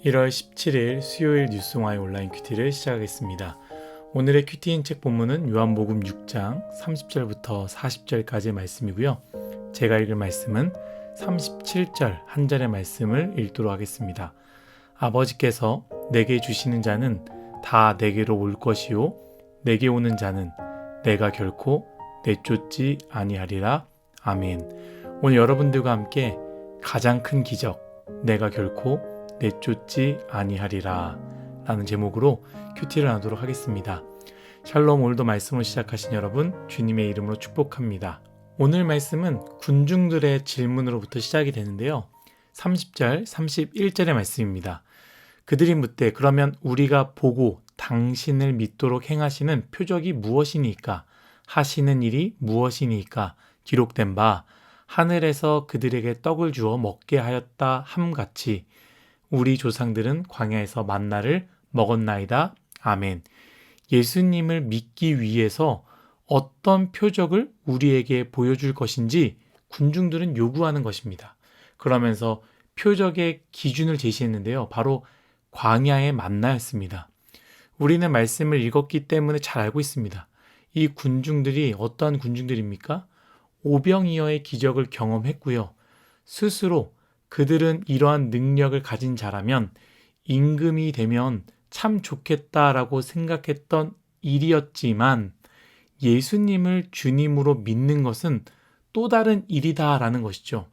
1월 17일 수요일 뉴스와의 온라인 큐티를 시작하겠습니다. 오늘의 큐티인 책 본문은 요한복음 6장 30절부터 40절까지의 말씀이고요. 제가 읽을 말씀은 37절 한 절의 말씀을 읽도록 하겠습니다. 아버지께서 내게 주시는 자는 다 내게로 올 것이요 내게 오는 자는 내가 결코 내쫓지 아니하리라. 아멘. 오늘 여러분들과 함께 가장 큰 기적, 내가 결코 내쫓지 아니하리라 라는 제목으로 큐티를 나누도록 하겠습니다. 샬롬. 오늘도 말씀을 시작하신 여러분 주님의 이름으로 축복합니다. 오늘 말씀은 군중들의 질문으로부터 시작이 되는데요. 30절, 31절의 말씀입니다. 그들이 묻되 그러면 우리가 보고 당신을 믿도록 행하시는 표적이 무엇이니까? 하시는 일이 무엇이니까? 기록된 바 하늘에서 그들에게 떡을 주어 먹게 하였다 함같이 우리 조상들은 광야에서 만나를 먹었나이다. 아멘. 예수님을 믿기 위해서 어떤 표적을 우리에게 보여줄 것인지 군중들은 요구하는 것입니다. 그러면서 표적의 기준을 제시했는데요. 바로 광야의 만나였습니다. 우리는 말씀을 읽었기 때문에 잘 알고 있습니다. 이 군중들이 어떠한 군중들입니까? 오병이어의 기적을 경험했고요. 스스로 그들은 이러한 능력을 가진 자라면 임금이 되면 참 좋겠다라고 생각했던 일이었지만 예수님을 주님으로 믿는 것은 또 다른 일이다라는 것이죠.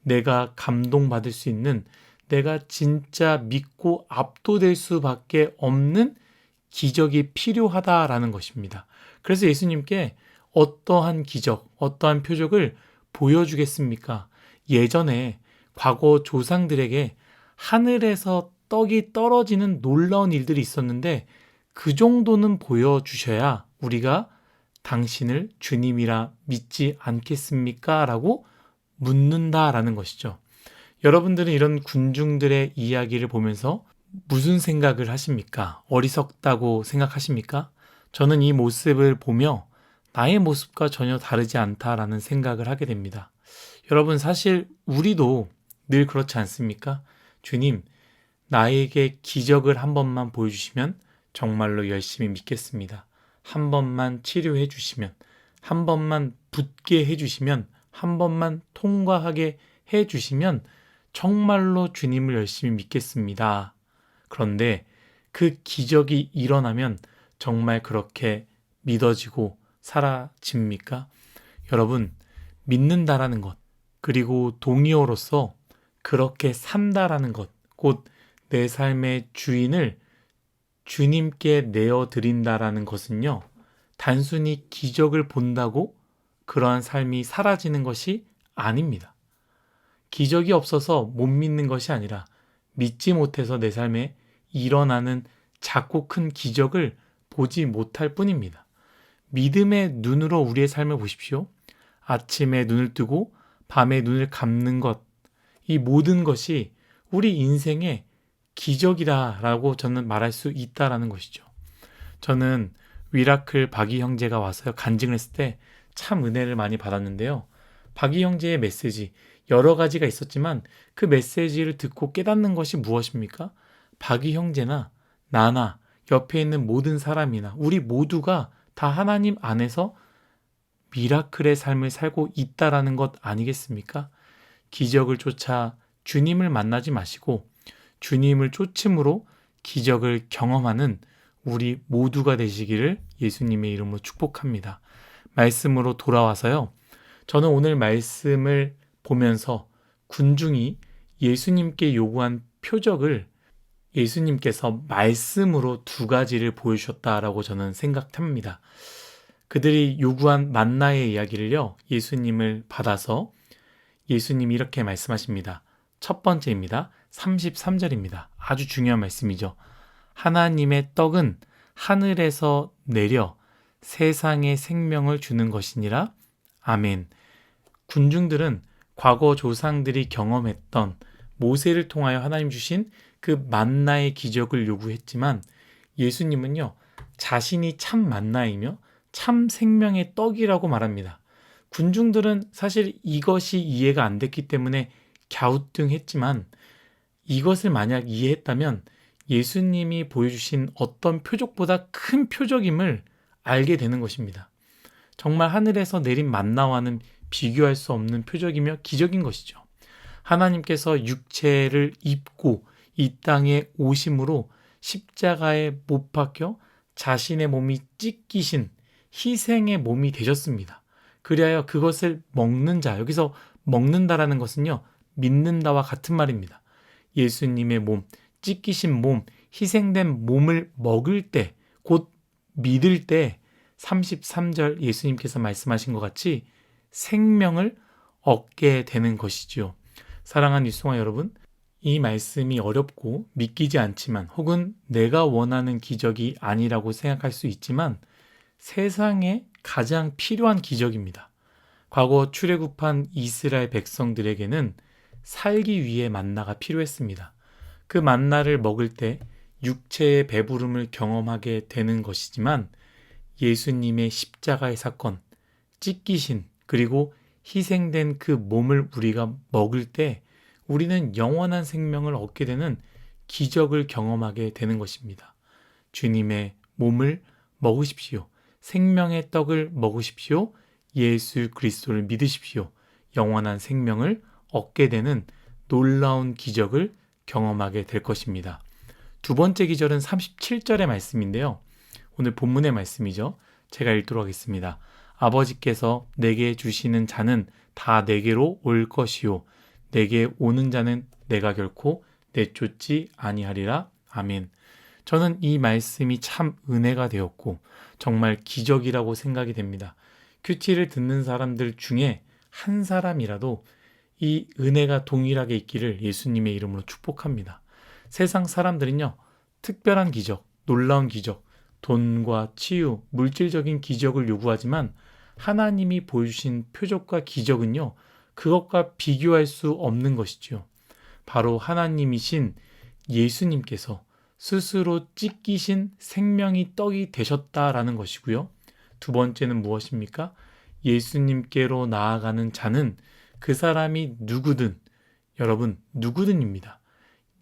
내가 감동받을 수 있는, 내가 진짜 믿고 압도될 수밖에 없는 기적이 필요하다라는 것입니다. 그래서 예수님께 어떠한 기적, 어떠한 표적을 보여주겠습니까? 예전에 과거 조상들에게 하늘에서 떡이 떨어지는 놀라운 일들이 있었는데 그 정도는 보여주셔야 우리가 당신을 주님이라 믿지 않겠습니까? 라고 묻는다라는 것이죠. 여러분들은 이런 군중들의 이야기를 보면서 무슨 생각을 하십니까? 어리석다고 생각하십니까? 저는 이 모습을 보며 나의 모습과 전혀 다르지 않다라는 생각을 하게 됩니다. 여러분, 사실 우리도 늘 그렇지 않습니까? 주님, 나에게 기적을 한 번만 보여주시면 정말로 열심히 믿겠습니다. 한 번만 치료해 주시면, 한 번만 붙게 해주시면, 한 번만 통과하게 해주시면 정말로 주님을 열심히 믿겠습니다. 그런데 그 기적이 일어나면 정말 그렇게 믿어지고 사라집니까? 여러분, 믿는다라는 것, 그리고 동의어로서 그렇게 산다라는 것, 곧 내 삶의 주인을 주님께 내어드린다라는 것은요, 단순히 기적을 본다고 그러한 삶이 사라지는 것이 아닙니다. 기적이 없어서 못 믿는 것이 아니라 믿지 못해서 내 삶에 일어나는 작고 큰 기적을 보지 못할 뿐입니다. 믿음의 눈으로 우리의 삶을 보십시오. 아침에 눈을 뜨고 밤에 눈을 감는 것, 이 모든 것이 우리 인생의 기적이다라고 저는 말할 수 있다라는 것이죠. 저는 위라클 박이 형제가 와서 간증을 했을 때 참 은혜를 많이 받았는데요. 박이 형제의 메시지, 여러 가지가 있었지만 그 메시지를 듣고 깨닫는 것이 무엇입니까? 박이 형제나 나나 옆에 있는 모든 사람이나 우리 모두가 다 하나님 안에서 미라클의 삶을 살고 있다라는 것 아니겠습니까? 기적을 쫓아 주님을 만나지 마시고 주님을 쫓음으로 기적을 경험하는 우리 모두가 되시기를 예수님의 이름으로 축복합니다. 말씀으로 돌아와서요. 저는 오늘 말씀을 보면서 군중이 예수님께 요구한 표적을 예수님께서 말씀으로 두 가지를 보여주셨다라고 저는 생각합니다. 그들이 요구한 만나의 이야기를요, 예수님을 받아서 예수님이 이렇게 말씀하십니다. 첫 번째입니다. 33절입니다. 아주 중요한 말씀이죠. 하나님의 떡은 하늘에서 내려 세상에 생명을 주는 것이니라. 아멘. 군중들은 과거 조상들이 경험했던 모세를 통하여 하나님 주신 그 만나의 기적을 요구했지만 예수님은요, 자신이 참 만나이며 참 생명의 떡이라고 말합니다. 군중들은 사실 이것이 이해가 안 됐기 때문에 갸우뚱했지만 이것을 만약 이해했다면 예수님이 보여주신 어떤 표적보다 큰 표적임을 알게 되는 것입니다. 정말 하늘에서 내린 만나와는 비교할 수 없는 표적이며 기적인 것이죠. 하나님께서 육체를 입고 이 땅에 오심으로 십자가에 못 박혀 자신의 몸이 찢기신 희생의 몸이 되셨습니다. 그리하여 그것을 먹는 자, 여기서 먹는다라는 것은요, 믿는다와 같은 말입니다. 예수님의 몸, 찢기신 몸, 희생된 몸을 먹을 때, 곧 믿을 때 33절 예수님께서 말씀하신 것 같이 생명을 얻게 되는 것이지요. 사랑하는 뉴스공화 여러분, 이 말씀이 어렵고 믿기지 않지만 혹은 내가 원하는 기적이 아니라고 생각할 수 있지만 세상에 가장 필요한 기적입니다. 과거 출애굽한 이스라엘 백성들에게는 살기 위해 만나가 필요했습니다. 그 만나를 먹을 때 육체의 배부름을 경험하게 되는 것이지만 예수님의 십자가의 사건, 찢기신 그리고 희생된 그 몸을 우리가 먹을 때 우리는 영원한 생명을 얻게 되는 기적을 경험하게 되는 것입니다. 주님의 몸을 먹으십시오. 생명의 떡을 먹으십시오. 예수 그리스도를 믿으십시오. 영원한 생명을 얻게 되는 놀라운 기적을 경험하게 될 것입니다. 두 번째 기절은 37절의 말씀인데요. 오늘 본문의 말씀이죠. 제가 읽도록 하겠습니다. 아버지께서 내게 주시는 자는 다 내게로 올 것이요 내게 오는 자는 내가 결코 내쫓지 아니하리라. 아멘. 저는 이 말씀이 참 은혜가 되었고 정말 기적이라고 생각이 됩니다. 큐티를 듣는 사람들 중에 한 사람이라도 이 은혜가 동일하게 있기를 예수님의 이름으로 축복합니다. 세상 사람들은요, 특별한 기적, 놀라운 기적, 돈과 치유, 물질적인 기적을 요구하지만 하나님이 보여주신 표적과 기적은요, 그것과 비교할 수 없는 것이지요. 바로 하나님이신 예수님께서 스스로 찢기신 생명이 떡이 되셨다라는 것이고요. 두 번째는 무엇입니까? 예수님께로 나아가는 자는 그 사람이 누구든, 여러분 누구든입니다.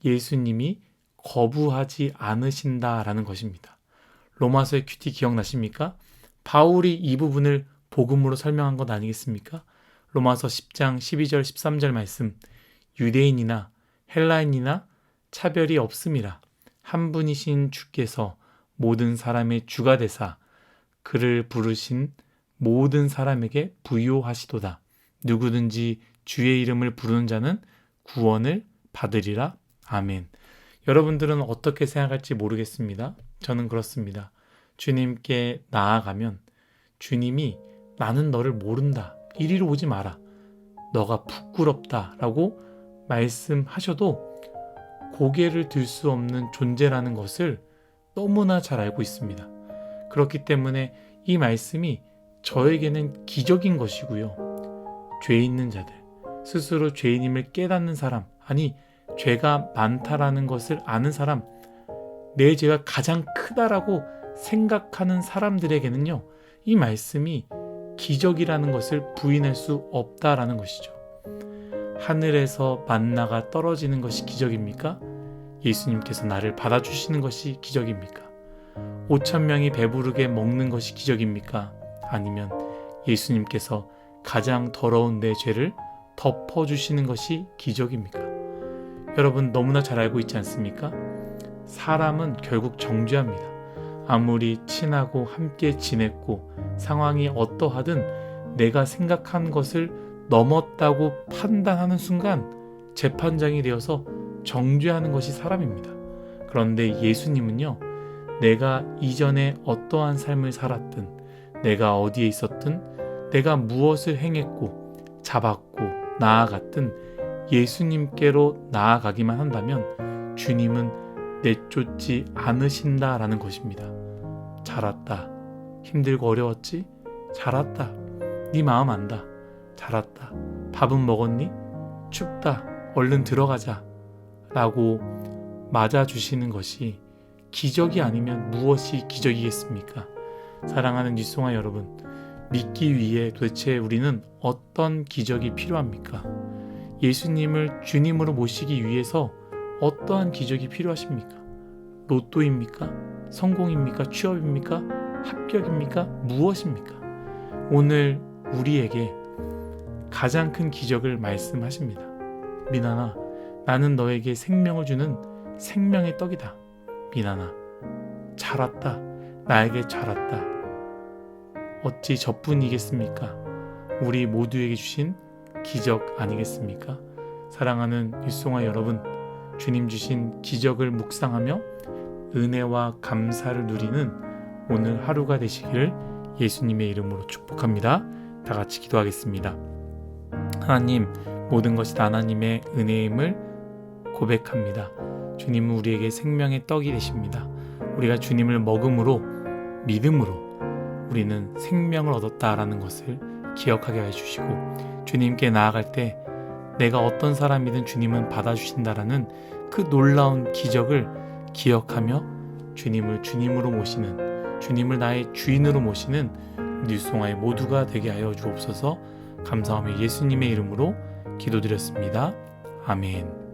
예수님이 거부하지 않으신다라는 것입니다. 로마서의 큐티 기억나십니까? 바울이 이 부분을 복음으로 설명한 것 아니겠습니까? 로마서 10장 12절 13절 말씀, 유대인이나 헬라인이나 차별이 없음이라 한 분이신 주께서 모든 사람의 주가 되사 그를 부르신 모든 사람에게 부요하시도다. 누구든지 주의 이름을 부르는 자는 구원을 받으리라. 아멘. 여러분들은 어떻게 생각할지 모르겠습니다. 저는 그렇습니다. 주님께 나아가면 주님이 나는 너를 모른다. 이리로 오지 마라. 너가 부끄럽다. 라고 말씀하셔도 고개를 들 수 없는 존재라는 것을 너무나 잘 알고 있습니다. 그렇기 때문에 이 말씀이 저에게는 기적인 것이고요. 죄 있는 자들, 스스로 죄인임을 깨닫는 사람, 아니 죄가 많다라는 것을 아는 사람, 내 죄가 가장 크다라고 생각하는 사람들에게는요, 이 말씀이 기적이라는 것을 부인할 수 없다라는 것이죠. 하늘에서 만나가 떨어지는 것이 기적입니까? 예수님께서 나를 받아주시는 것이 기적입니까? 5,000명이 배부르게 먹는 것이 기적입니까? 아니면 예수님께서 가장 더러운 내 죄를 덮어주시는 것이 기적입니까? 여러분 너무나 잘 알고 있지 않습니까? 사람은 결국 정죄합니다. 아무리 친하고 함께 지냈고 상황이 어떠하든 내가 생각한 것을 넘었다고 판단하는 순간 재판장이 되어서 정죄하는 것이 사람입니다. 그런데 예수님은요, 내가 이전에 어떠한 삶을 살았든, 내가 어디에 있었든, 내가 무엇을 행했고 잡았고 나아갔든 예수님께로 나아가기만 한다면 주님은 내쫓지 않으신다라는 것입니다. 잘 왔다. 힘들고 어려웠지? 잘 왔다. 네 마음 안다. 잘 왔다. 밥은 먹었니? 춥다. 얼른 들어가자. 라고 맞아주시는 것이 기적이 아니면 무엇이 기적이겠습니까? 사랑하는 뉴스공화 여러분, 믿기 위해 도대체 우리는 어떤 기적이 필요합니까? 예수님을 주님으로 모시기 위해서 어떠한 기적이 필요하십니까? 로또입니까? 성공입니까? 취업입니까? 합격입니까? 무엇입니까? 오늘 우리에게 가장 큰 기적을 말씀하십니다. 미나나, 나는 너에게 생명을 주는 생명의 떡이다. 미나나, 잘 왔다. 나에게 잘 왔다. 어찌 저뿐이겠습니까? 우리 모두에게 주신 기적 아니겠습니까? 사랑하는 율송아 여러분, 주님 주신 기적을 묵상하며 은혜와 감사를 누리는 오늘 하루가 되시기를 예수님의 이름으로 축복합니다. 다 같이 기도하겠습니다. 하나님, 모든 것이 하나님의 은혜임을 고백합니다. 주님은 우리에게 생명의 떡이 되십니다. 우리가 주님을 먹음으로, 믿음으로 우리는 생명을 얻었다라는 것을 기억하게 해주시고, 주님께 나아갈 때 내가 어떤 사람이든 주님은 받아주신다라는 그 놀라운 기적을 기억하며 주님을 주님으로 모시는, 주님을 나의 주인으로 모시는 율송아의 모두가 되게 하여 주옵소서. 감사하며 예수님의 이름으로 기도드렸습니다. 아멘.